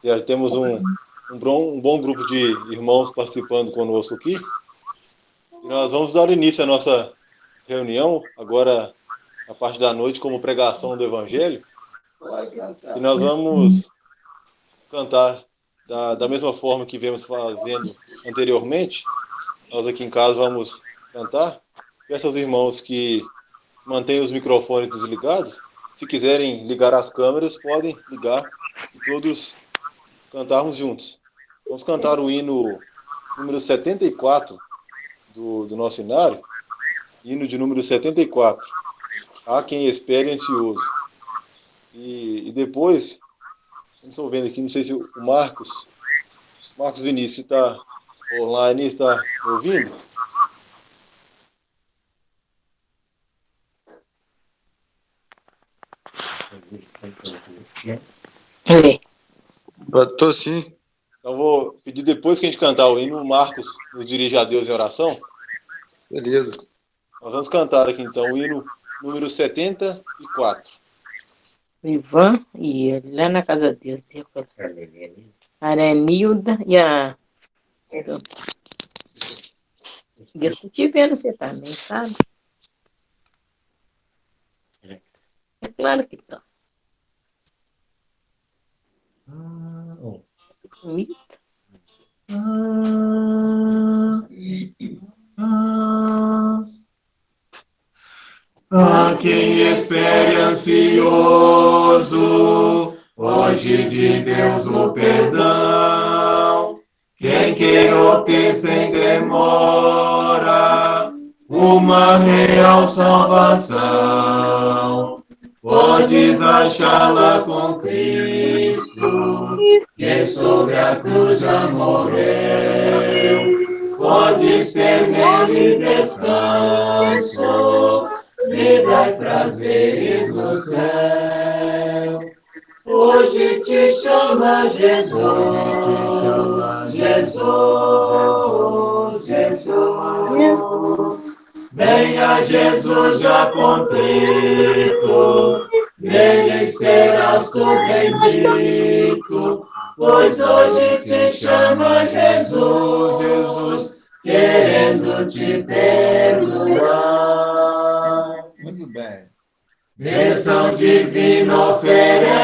Já temos um bom grupo de irmãos participando conosco aqui. E nós vamos dar início à nossa reunião, agora, a parte da noite, como pregação do Evangelho. E nós vamos cantar da mesma forma que viemos fazendo anteriormente. Nós aqui em casa vamos cantar. Peço aos irmãos que mantenham os microfones desligados. Se quiserem ligar as câmeras, podem ligar e todos cantarmos juntos. Vamos cantar o hino número 74 do nosso inário, hino de número 74. Há quem espere ansioso. E depois, não estou vendo aqui, não sei se o Marcos Vinícius está online, está me ouvindo? Estou sim. Então vou pedir depois que a gente cantar o hino, o Marcos nos dirige a Deus em oração. Beleza. Nós vamos cantar aqui então o hino número 74. O Ivan e ele lá na casa deles. A Arenilda e a... Deus está te vendo você também, sabe? É claro que está. Eita. A quem espere ansioso, hoje de Deus o perdão. Quem queira obter sem demora uma real salvação, podes achá-la com Cristo, que sobre a cruz já morreu. Podes ter nele descanso, vida e prazeres no céu. Hoje te chama Jesus, Jesus, Jesus. Venha Jesus já contrito, nele esperas tu bendito, pois hoje te chama Jesus, Jesus, querendo te perdoar. Muito bem. Bênção divina oferece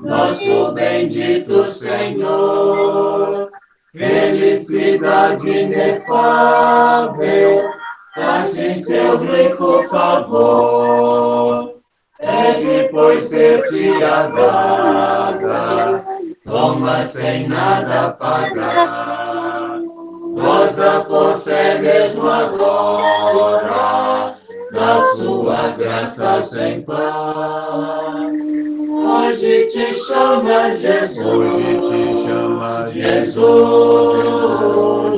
nosso bendito Senhor. Felicidade inefável, faz-te teu rico favor. Pede, pois ser-te-á dada, toma sem nada pagar. Conta por fé mesmo agora, da sua graça sem par. Hoje te chama Jesus, Jesus,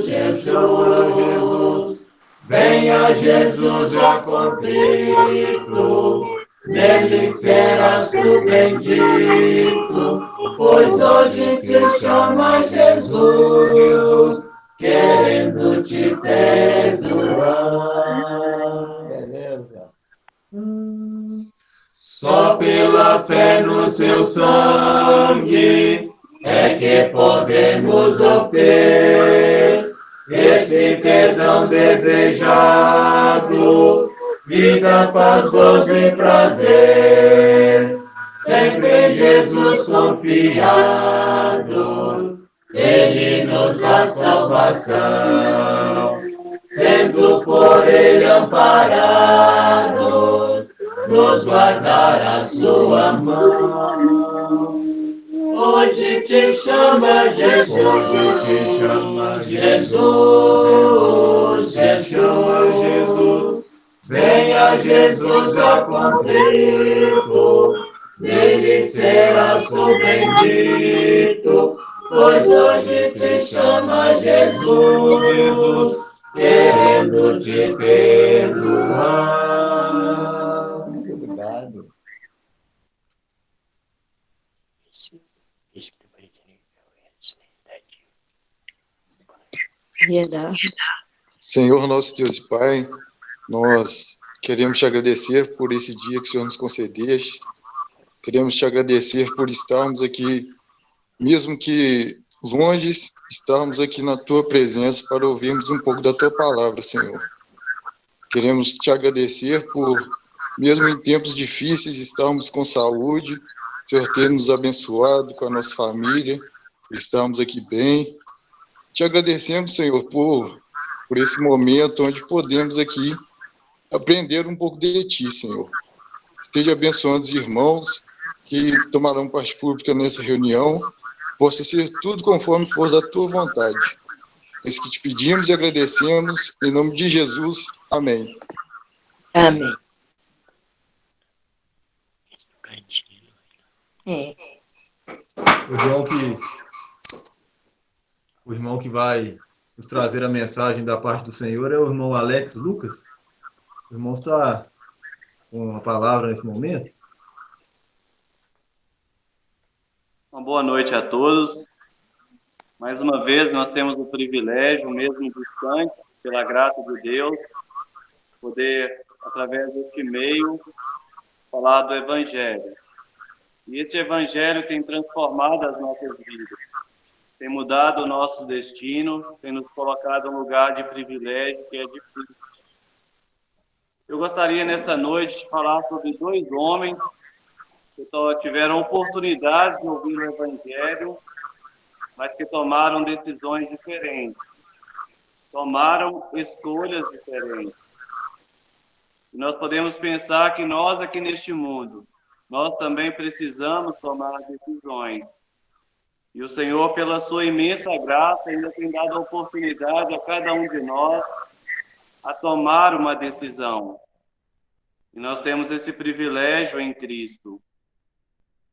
Jesus. Venha Jesus já contrito, nele terás tu bendito, pois hoje te chama Jesus, querendo te perdoar. Beleza. Só pela fé no seu sangue é que podemos obter esse perdão desejado, vida, paz, gozo e prazer. Sempre em Jesus confiados, Ele nos dá salvação. Sendo por Ele amparados, nos guardar a sua mão. Hoje te chama Jesus, Jesus, Jesus. Venha Jesus a contrito, nele serás tu bendito, pois hoje te chama Jesus, querendo te perdoar. Muito obrigado. Verdade. Senhor nosso Deus e Pai, nós queremos te agradecer por esse dia que o Senhor nos concedeste, Queremos te agradecer por estarmos aqui, mesmo que longe, estarmos aqui na tua presença para ouvirmos um pouco da tua palavra, Senhor. Queremos te agradecer por, mesmo em tempos difíceis, estarmos com saúde, o Senhor ter nos abençoado com a nossa família, estarmos aqui bem. Te agradecemos, Senhor, por esse momento onde podemos aqui aprender um pouco de Ti, Senhor. Esteja abençoando os irmãos que tomarão parte pública nessa reunião, possa ser tudo conforme for da Tua vontade. É isso que te pedimos e agradecemos, em nome de Jesus. Amém. Amém. É. O irmão que vai nos trazer a mensagem da parte do Senhor é o irmão Alex Lucas. O irmão está com a palavra nesse momento. Uma boa noite a todos. Mais uma vez, nós temos o privilégio, mesmo distante, pela graça de Deus, poder, através deste meio, falar do Evangelho. E este Evangelho tem transformado as nossas vidas, tem mudado o nosso destino, tem nos colocado em um lugar de privilégio que é difícil. Eu gostaria, nesta noite, de falar sobre dois homens que tiveram oportunidade de ouvir o Evangelho, mas que tomaram decisões diferentes, tomaram escolhas diferentes. E nós podemos pensar que nós aqui neste mundo, nós também precisamos tomar decisões. E o Senhor, pela sua imensa graça, ainda tem dado a oportunidade a cada um de nós a tomar uma decisão. E nós temos esse privilégio em Cristo.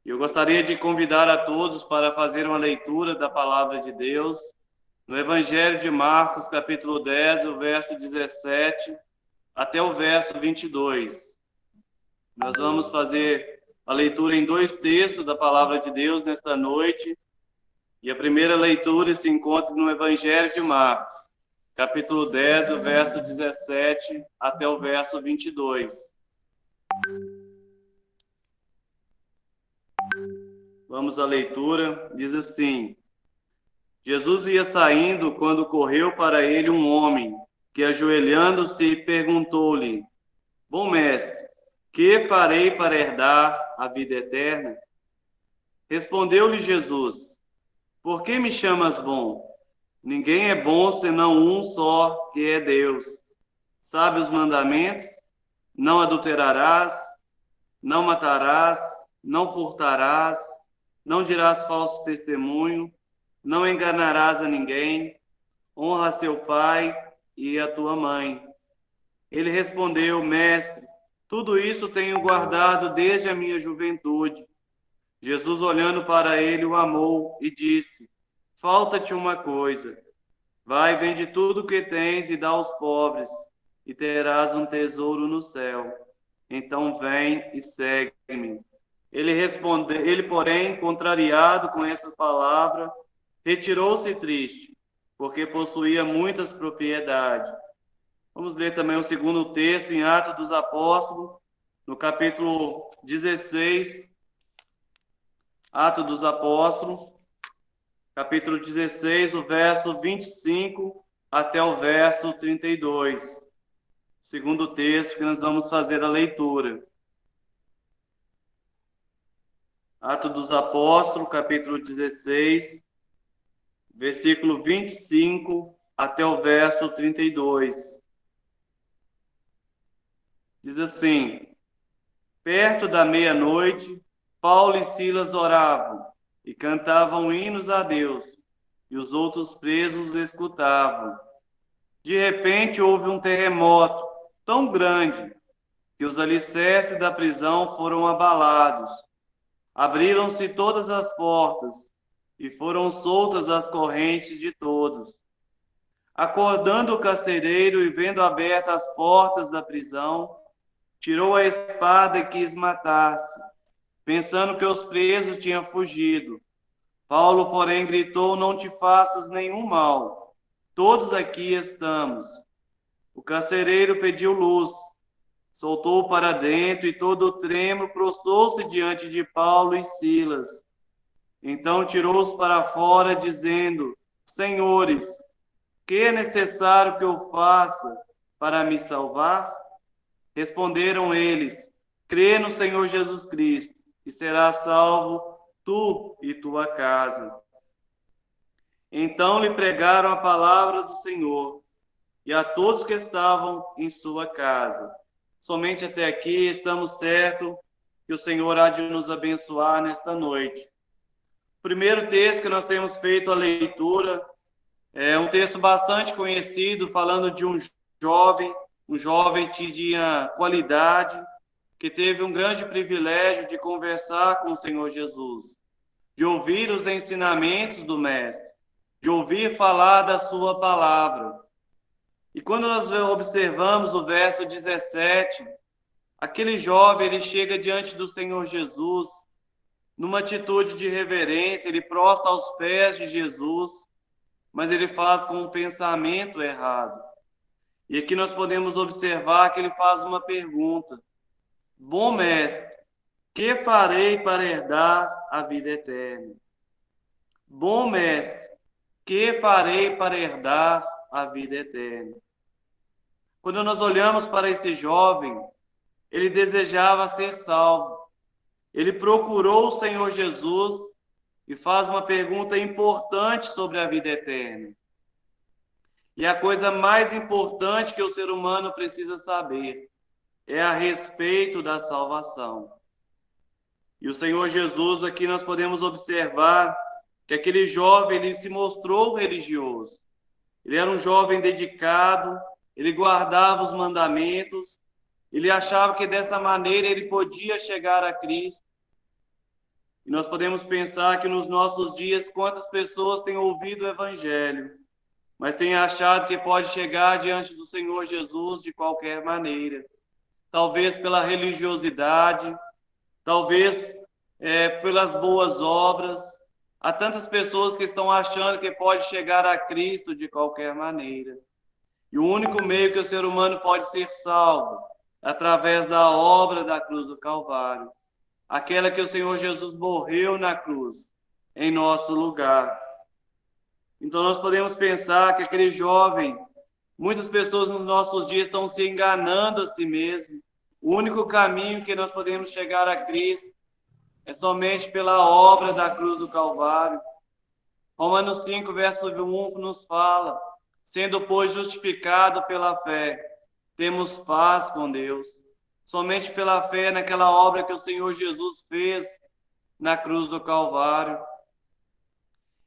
Eu gostaria de convidar a todos para fazer uma leitura da Palavra de Deus no Evangelho de Marcos, capítulo 10, o verso 17 até o verso 22. Nós vamos fazer a leitura em dois textos da Palavra de Deus nesta noite. E a primeira leitura se encontra no Evangelho de Marcos, capítulo 10, o verso 17 até o verso 22. Vamos à leitura. Diz assim: Jesus ia saindo quando correu para ele um homem, que ajoelhando-se perguntou-lhe: Bom mestre, que farei para herdar a vida eterna? Respondeu-lhe Jesus: Por que me chamas bom? Ninguém é bom senão um só, que é Deus. Sabe os mandamentos? Não adulterarás, não matarás, não furtarás, não dirás falso testemunho, não enganarás a ninguém, honra seu pai e a tua mãe. Ele respondeu: Mestre, tudo isso tenho guardado desde a minha juventude. Jesus, olhando para ele, o amou e disse: Falta-te uma coisa. Vai, vende tudo o que tens e dá aos pobres, e terás um tesouro no céu. Então vem e segue-me. Ele, porém, contrariado com essa palavra, retirou-se triste, porque possuía muitas propriedades. Vamos ler também o segundo texto em Atos dos Apóstolos, no capítulo 16, Atos dos Apóstolos, capítulo 16, o verso 25 até o verso 32. Segundo texto que nós vamos fazer a leitura. Atos dos Apóstolos, capítulo 16, versículo 25 até o verso 32. Diz assim: Perto da meia-noite, Paulo e Silas oravam e cantavam hinos a Deus, e os outros presos escutavam. De repente houve um terremoto tão grande que os alicerces da prisão foram abalados. Abriram-se todas as portas e foram soltas as correntes de todos. Acordando o carcereiro e vendo abertas as portas da prisão, tirou a espada e quis matar-se, pensando que os presos tinham fugido. Paulo, porém, gritou: Não te faças nenhum mal, todos aqui estamos. O carcereiro pediu luz. soltou para dentro e todo trêmulo prostrou-se diante de Paulo e Silas. Então tirou-os para fora, dizendo: Senhores, que é necessário que eu faça para me salvar? Responderam eles: Crê no Senhor Jesus Cristo, e serás salvo tu e tua casa. Então lhe pregaram a palavra do Senhor e a todos que estavam em sua casa. Somente até aqui estamos certos que o Senhor há de nos abençoar nesta noite. O primeiro texto que nós temos feito a leitura é um texto bastante conhecido, falando de um jovem que tinha qualidade, que teve um grande privilégio de conversar com o Senhor Jesus, de ouvir os ensinamentos do Mestre, de ouvir falar da sua palavra. E quando nós observamos o verso 17, aquele jovem, ele chega diante do Senhor Jesus, numa atitude de reverência, ele prostra aos pés de Jesus, mas ele faz com um pensamento errado. E aqui nós podemos observar que ele faz uma pergunta: Bom mestre, que farei para herdar a vida eterna? Bom mestre, que farei para herdar a vida eterna? Quando nós olhamos para esse jovem, ele desejava ser salvo. Ele procurou o Senhor Jesus e faz uma pergunta importante sobre a vida eterna. E a coisa mais importante que o ser humano precisa saber é a respeito da salvação. E o Senhor Jesus, aqui nós podemos observar que aquele jovem, ele se mostrou religioso. Ele era um jovem dedicado, ele guardava os mandamentos, ele achava que dessa maneira ele podia chegar a Cristo. E nós podemos pensar que nos nossos dias, quantas pessoas têm ouvido o Evangelho, mas têm achado que pode chegar diante do Senhor Jesus de qualquer maneira. Talvez pela religiosidade, talvez pelas boas obras. Há tantas pessoas que estão achando que pode chegar a Cristo de qualquer maneira. E o único meio que o ser humano pode ser salvo é através da obra da cruz do Calvário. Aquela que o Senhor Jesus morreu na cruz, em nosso lugar. Então nós podemos pensar que aquele jovem, muitas pessoas nos nossos dias estão se enganando a si mesmo. O único caminho que nós podemos chegar a Cristo é somente pela obra da cruz do Calvário. Romanos 5, verso 1 nos fala: sendo, pois, justificado pela fé, temos paz com Deus. Somente pela fé naquela obra que o Senhor Jesus fez na cruz do Calvário.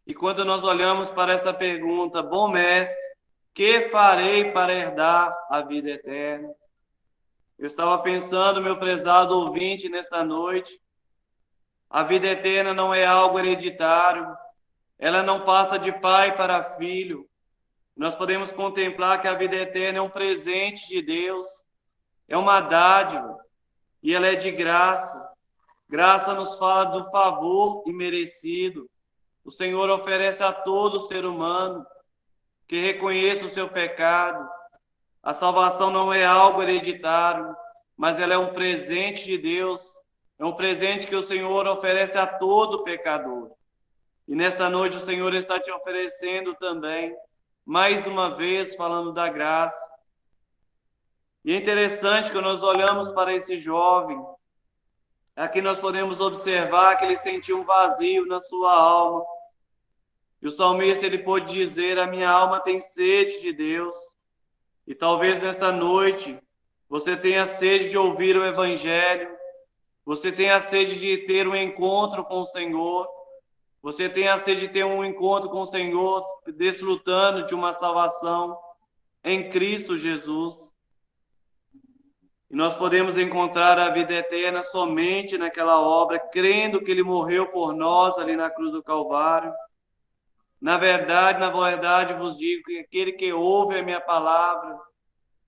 E quando nós olhamos para essa pergunta: bom mestre, que farei para herdar a vida eterna? Eu estava pensando, meu prezado ouvinte, nesta noite, a vida eterna não é algo hereditário, ela não passa de pai para filho. Nós podemos contemplar que a vida eterna é um presente de Deus, é uma dádiva, e ela é de graça. Graça nos fala do favor imerecido. O Senhor oferece a todo ser humano que reconheça o seu pecado. A salvação não é algo hereditário, mas ela é um presente de Deus. É um presente que o Senhor oferece a todo pecador. E nesta noite o Senhor está te oferecendo também, mais uma vez, falando da graça. E é interessante que nós olhamos para esse jovem, aqui nós podemos observar que ele sentiu um vazio na sua alma. E o salmista, ele pôde dizer: a minha alma tem sede de Deus. E talvez nesta noite você tenha sede de ouvir o Evangelho, você tenha sede de ter um encontro com o Senhor, você tenha sede de ter um encontro com o Senhor, desfrutando de uma salvação em Cristo Jesus. E nós podemos encontrar a vida eterna somente naquela obra, crendo que Ele morreu por nós ali na cruz do Calvário. Na verdade vos digo que aquele que ouve a minha palavra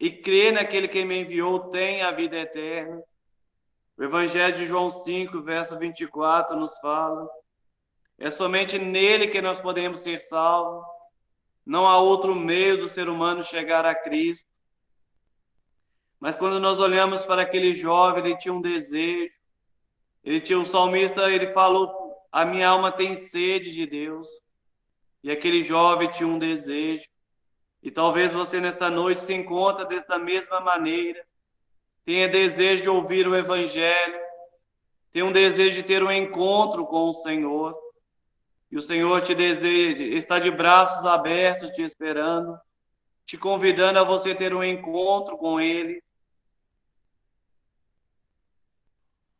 e crê naquele que me enviou tem a vida eterna. O Evangelho de João 5, verso 24, nos fala: é somente nele que nós podemos ser salvos. Não há outro meio do ser humano chegar a Cristo. Mas quando nós olhamos para aquele jovem, ele tinha um desejo. O salmista, ele falou: a minha alma tem sede de Deus. E aquele jovem tinha um desejo. E talvez você nesta noite se encontre desta mesma maneira. Tenha desejo de ouvir o Evangelho. Tenha um desejo de ter um encontro com o Senhor. E o Senhor te deseja, está de braços abertos te esperando, te convidando a você ter um encontro com Ele.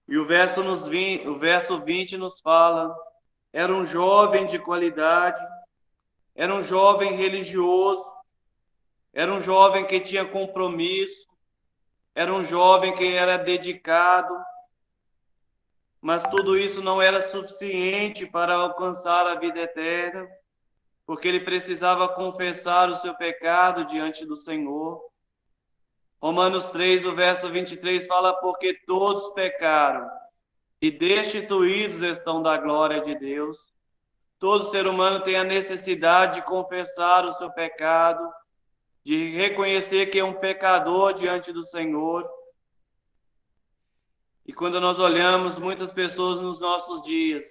E o verso 20 nos fala: era um jovem de qualidade, era um jovem religioso, era um jovem que tinha compromisso, era um jovem que era dedicado, mas tudo isso não era suficiente para alcançar a vida eterna, porque ele precisava confessar o seu pecado diante do Senhor. Romanos 3, o verso 23 fala: porque todos pecaram e destituídos estão da glória de Deus. Todo ser humano tem a necessidade de confessar o seu pecado, de reconhecer que é um pecador diante do Senhor. E quando nós olhamos, muitas pessoas nos nossos dias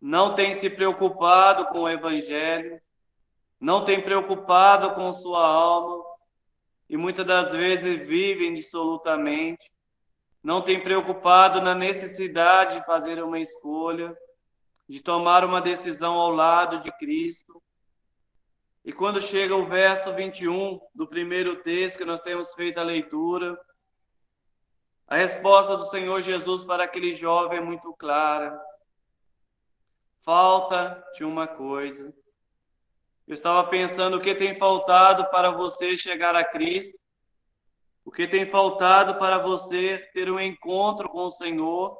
não têm se preocupado com o Evangelho, não têm preocupado com sua alma, e muitas das vezes vivem dissolutamente, não têm preocupado na necessidade de fazer uma escolha, de tomar uma decisão ao lado de Cristo. E quando chega o verso 21 do primeiro texto que nós temos feito a leitura, a resposta do Senhor Jesus para aquele jovem é muito clara. Falta-te uma coisa. Eu estava pensando o que tem faltado para você chegar a Cristo, o que tem faltado para você ter um encontro com o Senhor,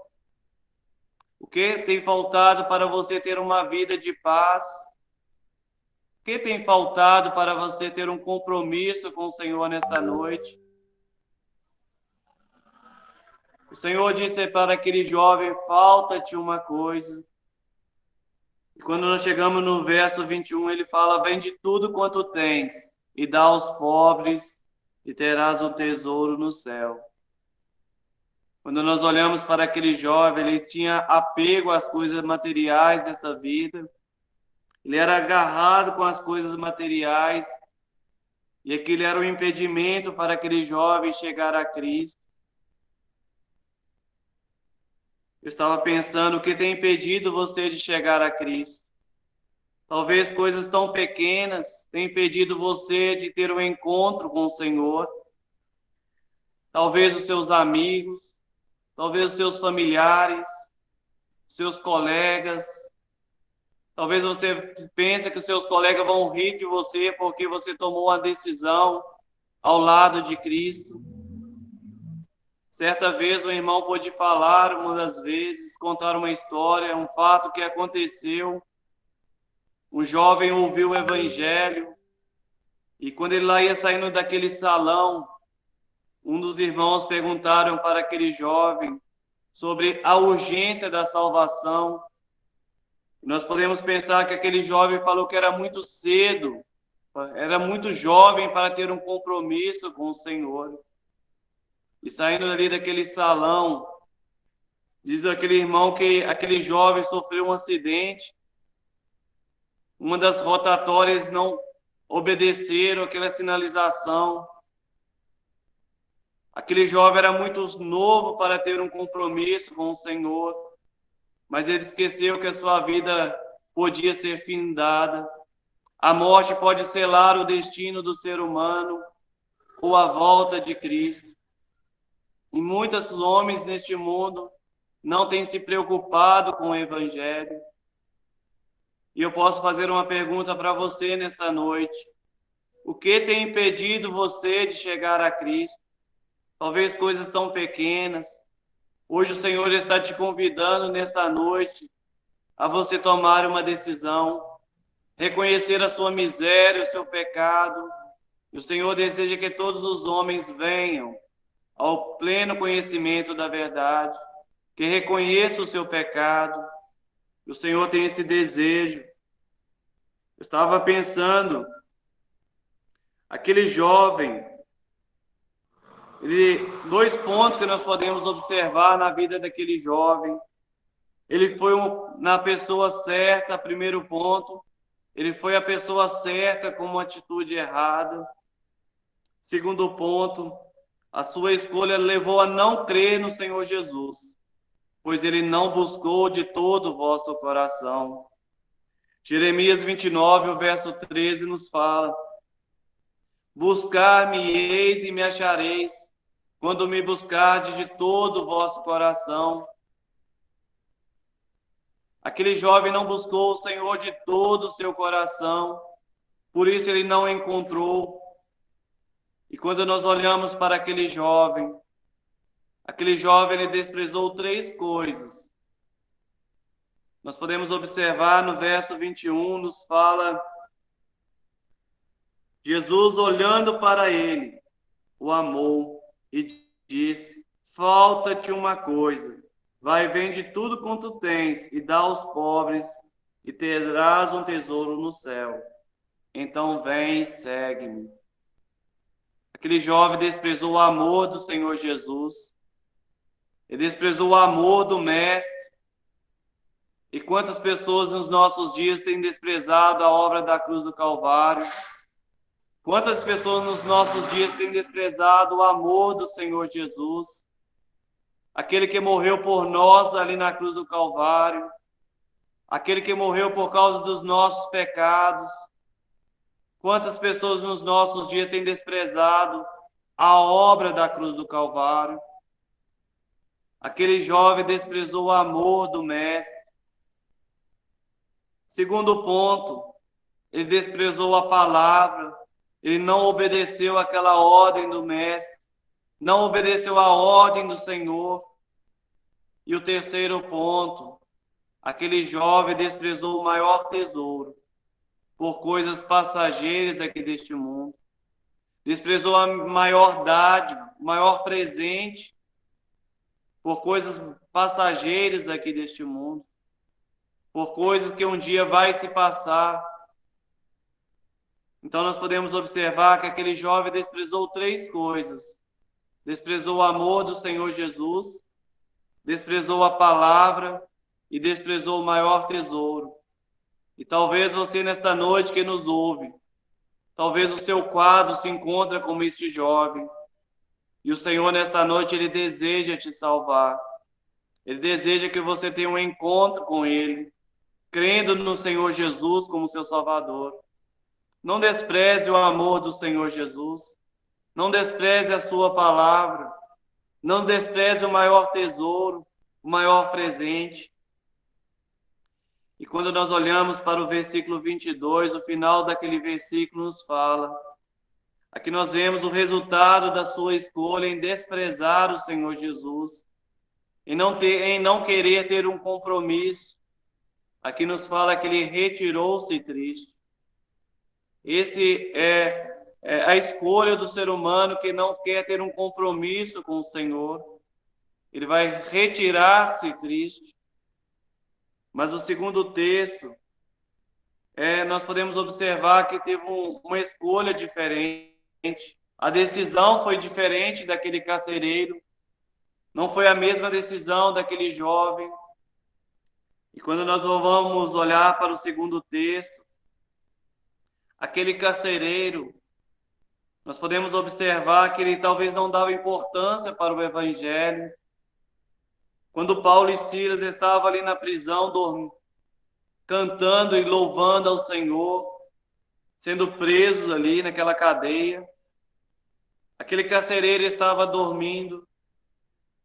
o que tem faltado para você ter uma vida de paz, o que tem faltado para você ter um compromisso com o Senhor nesta noite. O Senhor disse para aquele jovem: falta-te uma coisa. E quando nós chegamos no verso 21, ele fala: vende tudo quanto tens e dá aos pobres, e terás um tesouro no céu. Quando nós olhamos para aquele jovem, ele tinha apego às coisas materiais desta vida, ele era agarrado com as coisas materiais, e aquilo era um impedimento para aquele jovem chegar a Cristo. Eu estava pensando o que tem impedido você de chegar a Cristo. Talvez coisas tão pequenas tenham impedido você de ter um encontro com o Senhor. Talvez os seus amigos, talvez os seus familiares, seus colegas. Talvez você pense que os seus colegas vão rir de você porque você tomou uma decisão ao lado de Cristo. Certa vez, um irmão pôde falar, uma das vezes, contar uma história, um fato que aconteceu. Um jovem ouviu o Evangelho e quando ele lá ia saindo daquele salão, um dos irmãos perguntaram para aquele jovem sobre a urgência da salvação. Nós podemos pensar que aquele jovem falou que era muito cedo, era muito jovem para ter um compromisso com o Senhor. E saindo ali daquele salão, diz aquele irmão que aquele jovem sofreu um acidente. Uma das rotatórias não obedeceram aquela sinalização. Aquele jovem era muito novo para ter um compromisso com o Senhor, mas ele esqueceu que a sua vida podia ser findada. A morte pode selar o destino do ser humano ou a volta de Cristo. E muitos homens neste mundo não têm se preocupado com o Evangelho. E eu posso fazer uma pergunta para você nesta noite. O que tem impedido você de chegar a Cristo? Talvez coisas tão pequenas. Hoje o Senhor está te convidando nesta noite a você tomar uma decisão, reconhecer a sua miséria, o seu pecado. E o Senhor deseja que todos os homens venham ao pleno conhecimento da verdade, que reconheça o seu pecado. O Senhor tem esse desejo. Eu estava pensando, aquele jovem, Dois pontos que nós podemos observar na vida daquele jovem. Ele foi na pessoa certa, primeiro ponto. Ele foi a pessoa certa com uma atitude errada. Segundo ponto, a sua escolha levou a não crer no Senhor Jesus, pois ele não buscou de todo o vosso coração. Jeremias 29, o verso 13 nos fala: buscar-me-eis e me achareis, quando me buscardes de todo o vosso coração. Aquele jovem não buscou o Senhor de todo o seu coração, por isso ele não encontrou. E quando nós olhamos para aquele jovem ele desprezou três coisas. Nós podemos observar no verso 21, nos fala: Jesus, olhando para ele, o amou e disse: falta-te uma coisa. Vai, vende tudo quanto tens e dá aos pobres, e terás um tesouro no céu. Então vem e segue-me. Aquele jovem desprezou o amor do Senhor Jesus. Ele desprezou o amor do Mestre. E quantas pessoas nos nossos dias têm desprezado a obra da cruz do Calvário? Quantas pessoas nos nossos dias têm desprezado o amor do Senhor Jesus? Aquele que morreu por nós ali na cruz do Calvário, aquele que morreu por causa dos nossos pecados. Quantas pessoas nos nossos dias têm desprezado a obra da cruz do Calvário? Aquele jovem desprezou o amor do Mestre. Segundo ponto, ele desprezou a palavra, ele não obedeceu àquela ordem do Mestre, não obedeceu à ordem do Senhor. E o terceiro ponto, aquele jovem desprezou o maior tesouro por coisas passageiras aqui deste mundo. Desprezou a maior dádiva, o maior presente por coisas passageiras aqui deste mundo, por coisas que um dia vai se passar. Então nós podemos observar que aquele jovem desprezou três coisas. Desprezou o amor do Senhor Jesus, desprezou a palavra e desprezou o maior tesouro. E talvez você nesta noite que nos ouve, talvez o seu quadro se encontra como este jovem. E o Senhor nesta noite, Ele deseja te salvar. Ele deseja que você tenha um encontro com Ele, crendo no Senhor Jesus como seu Salvador. Não despreze o amor do Senhor Jesus. Não despreze a sua palavra. Não despreze o maior tesouro, o maior presente. E quando nós olhamos para o versículo 22, o final daquele versículo nos fala: aqui nós vemos o resultado da sua escolha em desprezar o Senhor Jesus, em não querer ter um compromisso. Aqui nos fala que ele retirou-se triste. Esse é a escolha do ser humano que não quer ter um compromisso com o Senhor. Ele vai retirar-se triste. Mas o segundo texto, nós podemos observar que teve uma escolha diferente. A decisão foi diferente daquele carcereiro. Não foi a mesma decisão daquele jovem. E quando nós vamos olhar para o segundo texto, aquele carcereiro, nós podemos observar que ele talvez não dava importância para o evangelho. Quando Paulo e Silas estavam ali na prisão, cantando e louvando ao Senhor, sendo presos ali naquela cadeia, aquele carcereiro estava dormindo.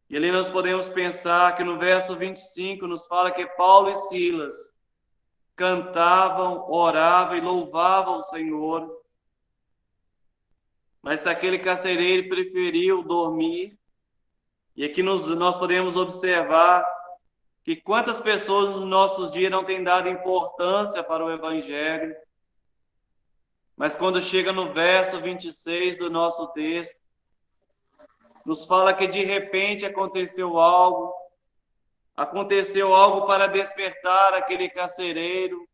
E ali nós podemos pensar que no verso 25 nos fala que Paulo e Silas cantavam, oravam e louvavam o Senhor. Mas aquele carcereiro preferiu dormir. E aqui nós podemos observar que quantas pessoas nos nossos dias não têm dado importância para o Evangelho. Mas quando chega no verso 26 do nosso texto, nos fala que de repente aconteceu algo para despertar aquele carcereiro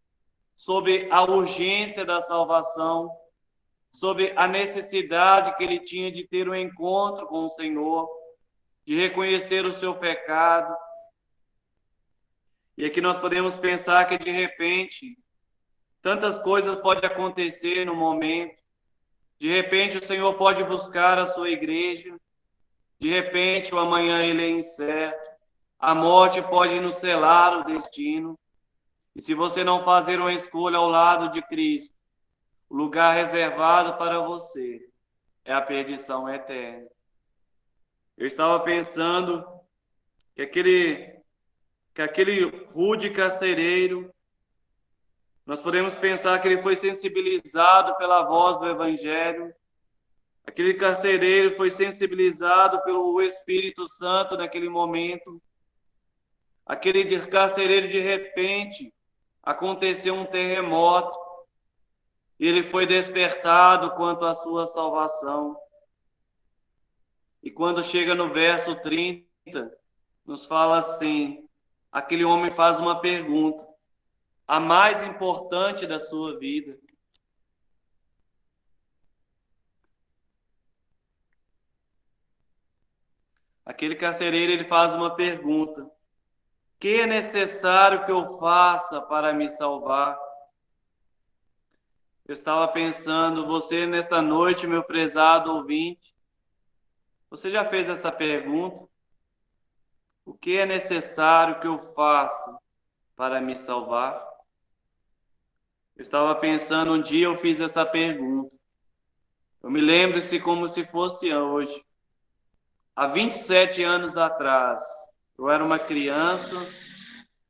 sobre a urgência da salvação, sobre a necessidade que ele tinha de ter um encontro com o Senhor, de reconhecer o seu pecado. E aqui nós podemos pensar que, de repente, tantas coisas podem acontecer no momento. De repente, o Senhor pode buscar a sua igreja. De repente, o amanhã ele é incerto. A morte pode nos selar o destino. E se você não fazer uma escolha ao lado de Cristo, o lugar reservado para você é a perdição eterna. Eu estava pensando que aquele rude carcereiro, nós podemos pensar que ele foi sensibilizado pela voz do Evangelho. Aquele carcereiro foi sensibilizado pelo Espírito Santo naquele momento. Aquele carcereiro, de repente, aconteceu um terremoto. E ele foi despertado quanto à sua salvação. E quando chega no verso 30, nos fala assim, aquele homem faz uma pergunta, a mais importante da sua vida. Aquele carcereiro, ele faz uma pergunta, que é necessário que eu faça para me salvar? Eu estava pensando, você nesta noite, meu prezado ouvinte, você já fez essa pergunta? O que é necessário que eu faça para me salvar? Eu estava pensando, um dia eu fiz essa pergunta. Eu me lembro-se como se fosse hoje. Há 27 anos atrás, eu era uma criança,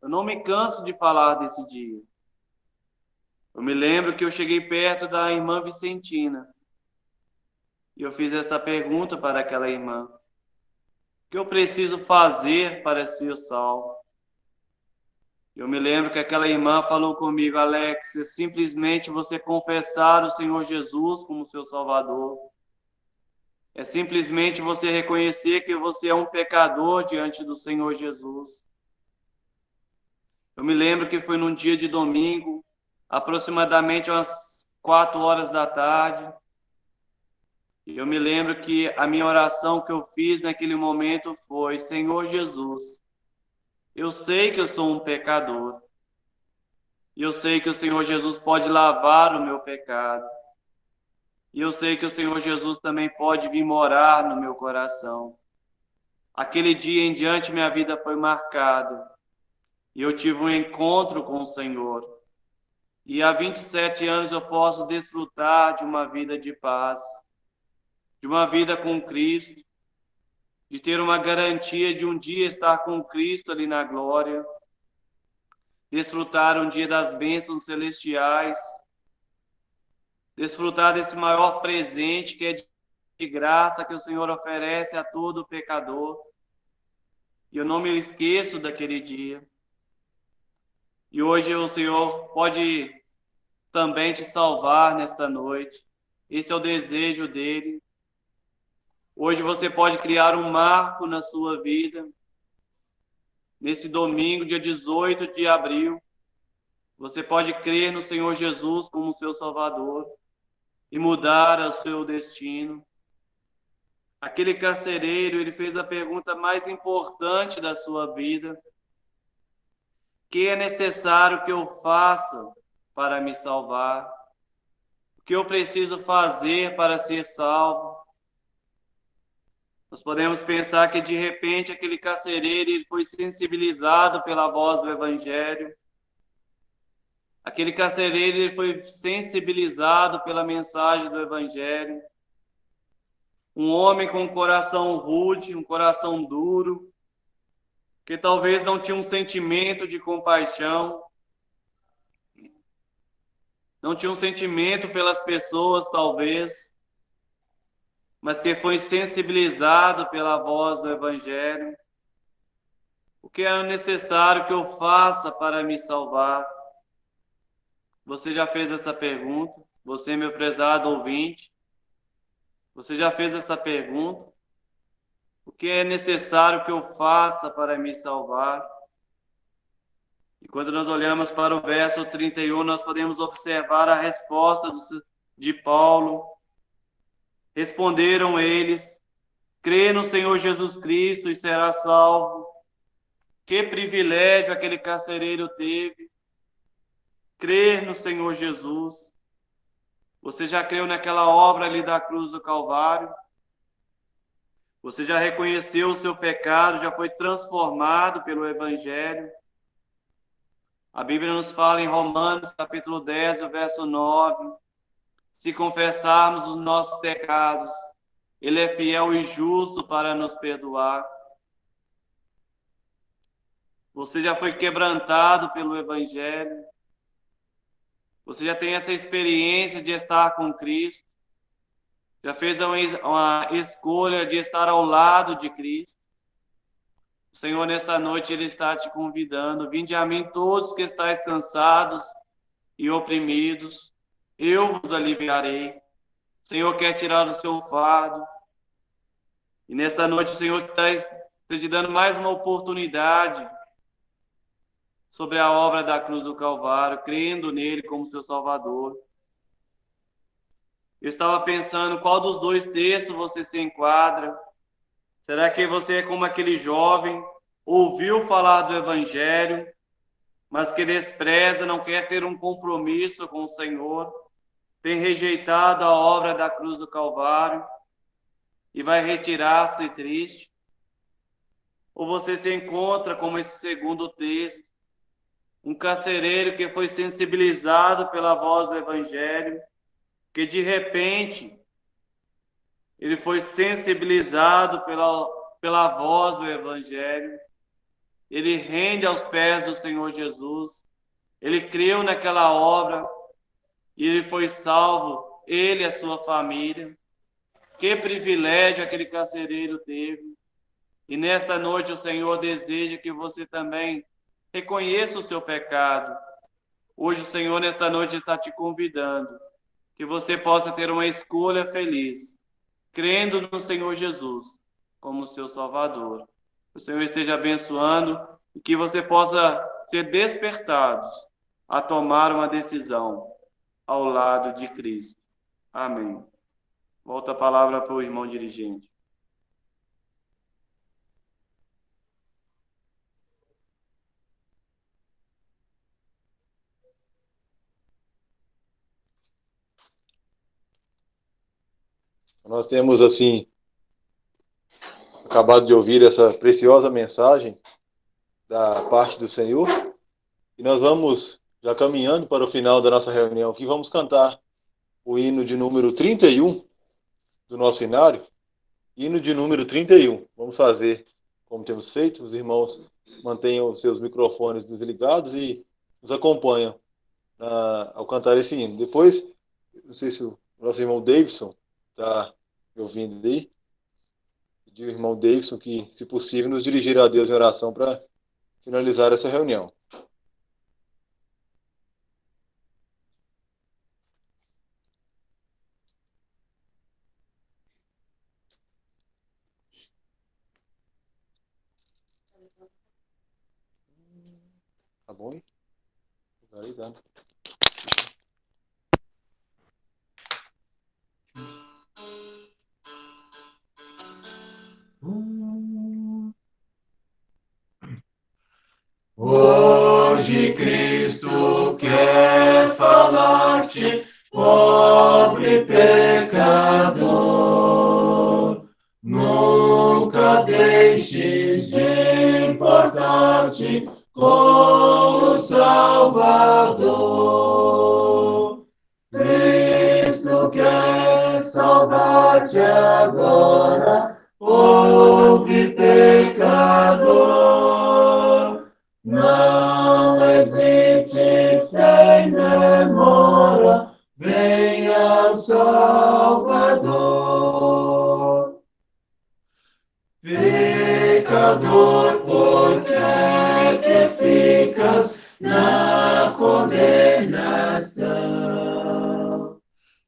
eu não me canso de falar desse dia. Eu me lembro que eu cheguei perto da irmã Vicentina e eu fiz essa pergunta para aquela irmã. O que eu preciso fazer para ser salvo? Eu me lembro que aquela irmã falou comigo, Alex, é simplesmente você confessar o Senhor Jesus como seu Salvador. É simplesmente você reconhecer que você é um pecador diante do Senhor Jesus. Eu me lembro que foi num dia de domingo, aproximadamente umas 4 horas da tarde. E eu me lembro que a minha oração que eu fiz naquele momento foi, Senhor Jesus, eu sei que eu sou um pecador. E eu sei que o Senhor Jesus pode lavar o meu pecado. E eu sei que o Senhor Jesus também pode vir morar no meu coração. Aquele dia em diante minha vida foi marcada. E eu tive um encontro com o Senhor. E há 27 anos eu posso desfrutar de uma vida de paz, de uma vida com Cristo, de ter uma garantia de um dia estar com Cristo ali na glória, desfrutar um dia das bênçãos celestiais, desfrutar desse maior presente que é de graça que o Senhor oferece a todo pecador. E eu não me esqueço daquele dia. E hoje o Senhor pode também te salvar nesta noite. Esse é o desejo dele. Hoje você pode criar um marco na sua vida. Nesse domingo, dia 18 de abril, você pode crer no Senhor Jesus como seu Salvador e mudar o seu destino. Aquele carcereiro, ele fez a pergunta mais importante da sua vida. O que é necessário que eu faça para me salvar? O que eu preciso fazer para ser salvo? Nós podemos pensar que, de repente, aquele carcereiro ele foi sensibilizado pela voz do Evangelho. Aquele carcereiro ele foi sensibilizado pela mensagem do Evangelho. Um homem com um coração rude, um coração duro, que talvez não tinha um sentimento de compaixão, não tinha um sentimento pelas pessoas, talvez, mas que foi sensibilizado pela voz do Evangelho. O que é necessário que eu faça para me salvar? Você já fez essa pergunta? Você, meu prezado ouvinte, você já fez essa pergunta? O que é necessário que eu faça para me salvar? E quando nós olhamos para o verso 31, nós podemos observar a resposta de Paulo. Responderam eles: crê no Senhor Jesus Cristo e será salvo. Que privilégio aquele carcereiro teve, crer no Senhor Jesus. Você já creu naquela obra ali da cruz do Calvário? Você já reconheceu o seu pecado, já foi transformado pelo Evangelho? A Bíblia nos fala em Romanos, capítulo 10, o verso 9, se confessarmos os nossos pecados, Ele é fiel e justo para nos perdoar. Você já foi quebrantado pelo Evangelho? Você já tem essa experiência de estar com Cristo? Já fez uma escolha de estar ao lado de Cristo? O Senhor, nesta noite, Ele está te convidando. Vinde a mim todos que estáis cansados e oprimidos, eu vos aliviarei. O Senhor quer tirar o seu fardo. E nesta noite o Senhor está te dando mais uma oportunidade sobre a obra da cruz do Calvário, crendo nele como seu Salvador. Eu estava pensando qual dos dois textos você se enquadra. Será que você é como aquele jovem, ouviu falar do Evangelho, mas que despreza, não quer ter um compromisso com o Senhor, tem rejeitado a obra da cruz do Calvário e vai retirar-se triste? Ou você se encontra como esse segundo texto, um carcereiro que foi sensibilizado pela voz do Evangelho, que de repente ele foi sensibilizado pela voz do Evangelho, ele rende aos pés do Senhor Jesus, ele creu naquela obra e ele foi salvo, ele e a sua família. Que privilégio aquele carcereiro teve. E nesta noite o Senhor deseja que você também reconheça o seu pecado. Hoje o Senhor nesta noite está te convidando que você possa ter uma escolha feliz, crendo no Senhor Jesus como seu Salvador. Que o Senhor esteja abençoando e que você possa ser despertado a tomar uma decisão ao lado de Cristo. Amém. Volta a palavra para o irmão dirigente. Nós temos, assim, acabado de ouvir essa preciosa mensagem da parte do Senhor, e nós vamos, já caminhando para o final da nossa reunião aqui, vamos cantar o hino de número 31 do nosso inário, hino de número 31. Vamos fazer como temos feito, os irmãos mantenham os seus microfones desligados e nos acompanham ao cantar esse hino. Depois, não sei se o nosso irmão Davidson está me ouvindo aí, pedir ao irmão Davidson que, se possível, nos dirigir a Deus em oração para finalizar essa reunião. Tá bom, hein? Obrigado. Hoje Cristo quer falar-te, pobre pecador. Nunca deixes de importar-te com o Salvador. Cristo quer salvar-te agora, ouve pecador. Não hesite sem demora, venha ao Salvador. Pecador, por que ficas na condenação?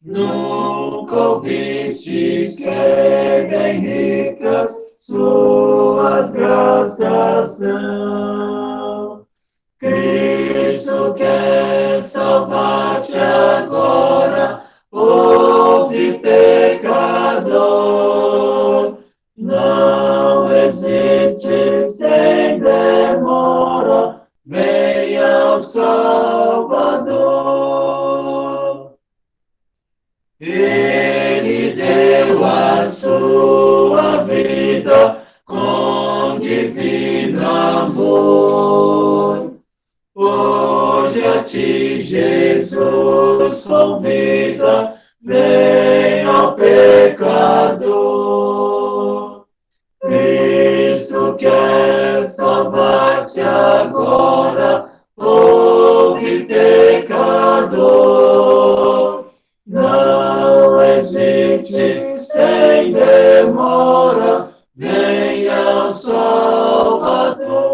Nunca ouviste que bem ricas suas graças são. Cristo quer salvar-te agora, que Jesus convida, vem ao pecador. Cristo quer salvar-te agora, ouve pecador. Não hesite, sem demora, venha ao Salvador.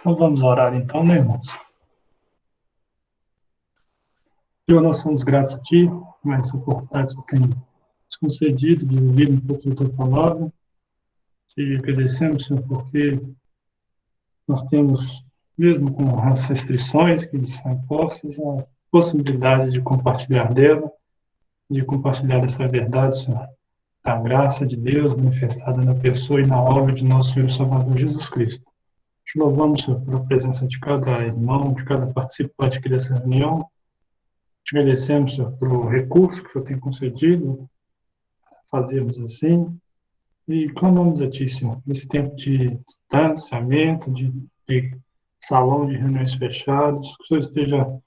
Então vamos orar então, né, irmãos? Senhor, nós somos gratos a Ti, mais essa oportunidade que tem nos concedido de ouvir um pouco da Tua palavra. Te agradecemos, Senhor, porque nós temos, mesmo com as restrições que nos são impostas, a possibilidade de compartilhar dela, de compartilhar essa verdade, Senhor, da graça de Deus manifestada na pessoa e na obra de nosso Senhor e Salvador Jesus Cristo. Te louvamos, Senhor, pela presença de cada irmão, de cada participante aqui dessa reunião. Te agradecemos, Senhor, pelo recurso que o Senhor tem concedido a fazermos assim. E clamamos a Ti, Senhor, nesse tempo de distanciamento, de salão de reuniões fechados, que o Senhor esteja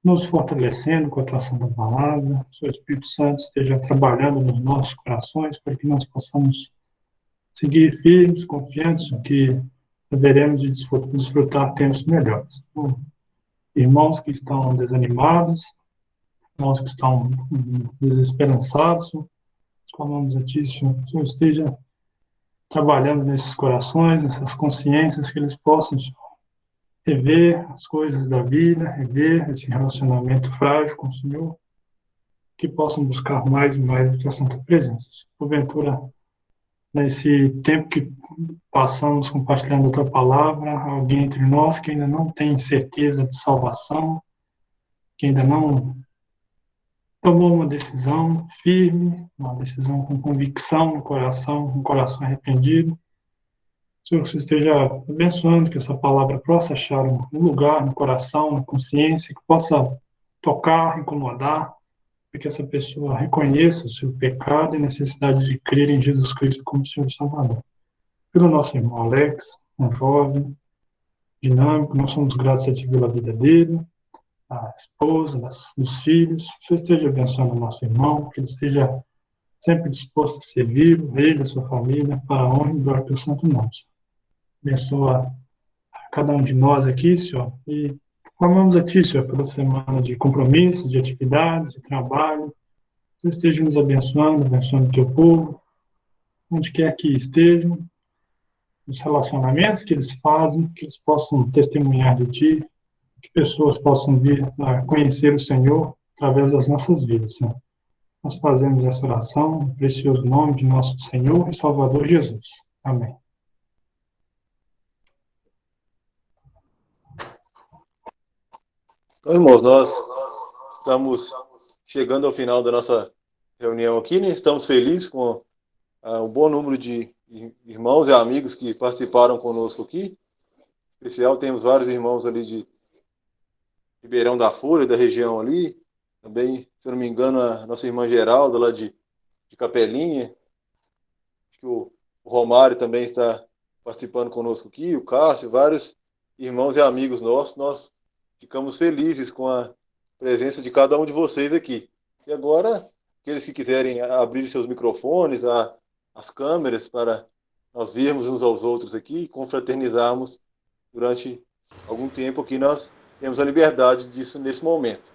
nos fortalecendo com a atuação da palavra, que o Senhor Espírito Santo esteja trabalhando nos nossos corações para que nós possamos seguir firmes, confiantes, que deveremos de desfrutar tempos melhores. Irmãos que estão desanimados, irmãos que estão desesperançados, clamamos a Ti, Senhor, que o Senhor esteja trabalhando nesses corações, nessas consciências, que eles possam, Senhor, rever as coisas da vida, rever esse relacionamento frágil com o Senhor, que possam buscar mais e mais a Tua Santa Presença. Porventura, nesse tempo que passamos compartilhando a Tua Palavra, alguém entre nós que ainda não tem certeza de salvação, que ainda não tomou uma decisão firme, uma decisão com convicção no coração, um coração arrependido. Senhor, que você esteja abençoando, que essa palavra possa achar um lugar no coração, na consciência, que possa tocar, incomodar, para que essa pessoa reconheça o seu pecado e necessidade de crer em Jesus Cristo como Senhor e Salvador. Pelo nosso irmão Alex, um jovem, dinâmico, nós somos gratos a Ti pela vida dele, a esposa, dos filhos. Que você esteja abençoando o nosso irmão, que ele esteja sempre disposto a servir, ele, a sua família, para a honra e glória do Santo Nome. Abençoa a cada um de nós aqui, Senhor, e clamamos a Ti, Senhor, pela semana de compromissos, de atividades, de trabalho. Que você esteja nos abençoando, abençoando o Teu povo, onde quer que estejam, os relacionamentos que eles fazem, que eles possam testemunhar de Ti, que pessoas possam vir a conhecer o Senhor através das nossas vidas, Senhor. Nós fazemos essa oração no precioso nome de nosso Senhor e Salvador Jesus. Amém. Então, irmãos, nós estamos chegando ao final da nossa reunião aqui, né? Estamos felizes com um bom número de irmãos e amigos que participaram conosco aqui. Em especial, temos vários irmãos ali de Ribeirão da Folha, da região ali. Também, se eu não me engano, a nossa irmã Geralda, lá de Capelinha. Acho que o Romário também está participando conosco aqui, o Cássio, vários irmãos e amigos nossos. Nós ficamos felizes com a presença de cada um de vocês aqui. E agora, aqueles que quiserem abrir seus microfones, as câmeras, para nós vermos uns aos outros aqui e confraternizarmos durante algum tempo aqui, nós temos a liberdade disso nesse momento.